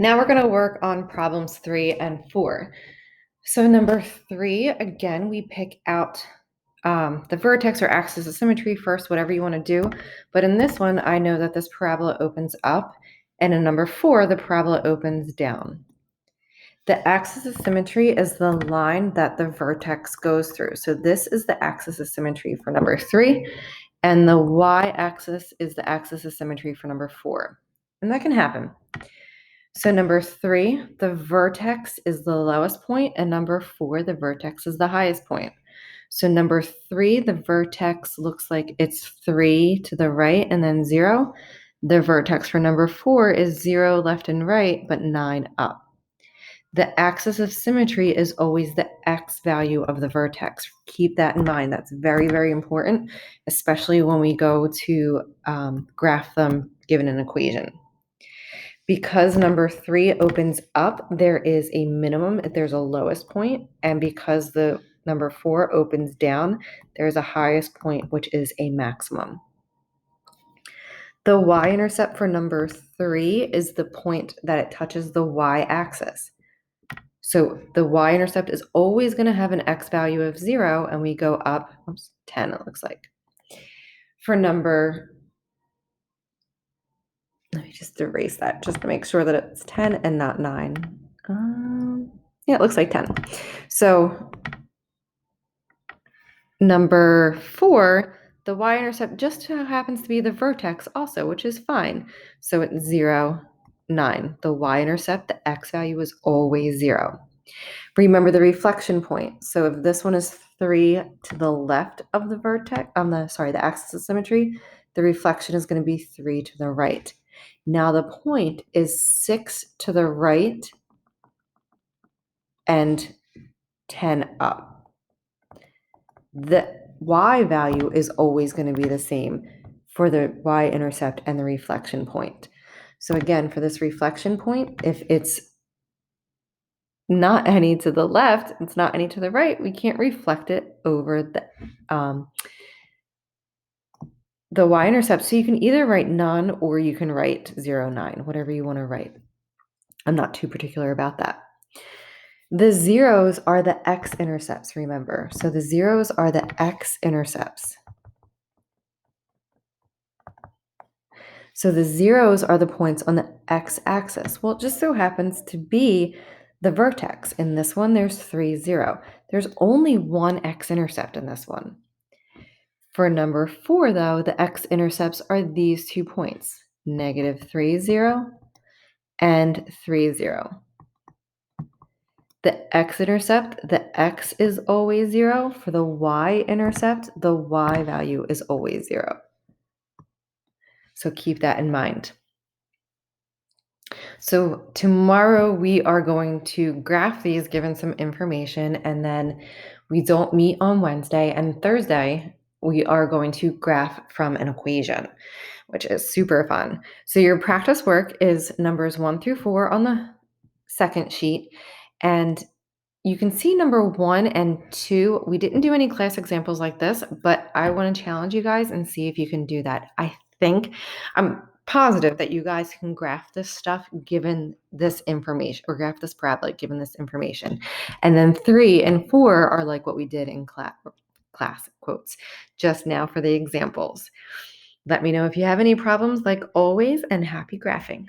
Now we're going to work on problems 3 and 4. So number 3, again, we pick out the vertex or axis of symmetry first, whatever you want to do. But in this one, I know that this parabola opens up, and in number 4, the parabola opens down. The axis of symmetry is the line that the vertex goes through. So this is the axis of symmetry for number 3, and the y-axis is the axis of symmetry for number 4. And that can happen. So number 3, the vertex is the lowest point, and number 4, the vertex is the highest point. So number 3, the vertex looks like it's 3 to the right and then 0. The vertex for number 4 is 0 left and right, but 9 up. The axis of symmetry is always the x value of the vertex. Keep that in mind. That's very, very important, especially when we go to graph them given an equation. Because number 3 opens up, there is a minimum if there's a lowest point, and because the number 4 opens down, there's a highest point, which is a maximum. The y-intercept for number 3 is the point that it touches the y-axis. So the y-intercept is always going to have an x value of 0, and we go up 10, it looks like. For number, let me just erase that just to make sure that it's 10 and not 9. Yeah, it looks like 10. So number 4, the y-intercept just happens to be the vertex also, which is fine. So it's 0, 9. The y-intercept, the x value is always 0. Remember the reflection point. So if this one is 3 to the left of the vertex, the axis of symmetry, the reflection is going to be 3 to the right. Now the point is 6 to the right and 10 up. The y value is always going to be the same for the y-intercept and the reflection point. So again, for this reflection point, if it's not any to the left, it's not any to the right, we can't reflect it over the y-intercept. So you can either write none or you can write 0, 9, whatever you want to write. I'm not too particular about that. The zeros are the x-intercepts, remember. So the zeros are the x-intercepts. So the zeros are the points on the x-axis. Well, it just so happens to be the vertex. In this one, there's 3, 0. There's only one x-intercept in this one. For number 4, though, the x-intercepts are these 2 points, -3, 0 and 3, 0. The x-intercept, the x is always 0. For the y-intercept, the y value is always 0. So keep that in mind. So tomorrow we are going to graph these given some information, and then we don't meet on Wednesday, and Thursday we are going to graph from an equation, which is super fun. So your practice work is numbers 1 through 4 on the second sheet, and you can see number 1 and 2. We didn't do any class examples like this, but I want to challenge you guys and see if you can do that. I'm positive that you guys can graph this stuff given this information, or graph this parabola given this information. And then 3 and 4 are like what we did in class quotes just now for the examples. Let me know if you have any problems, like always, and happy graphing.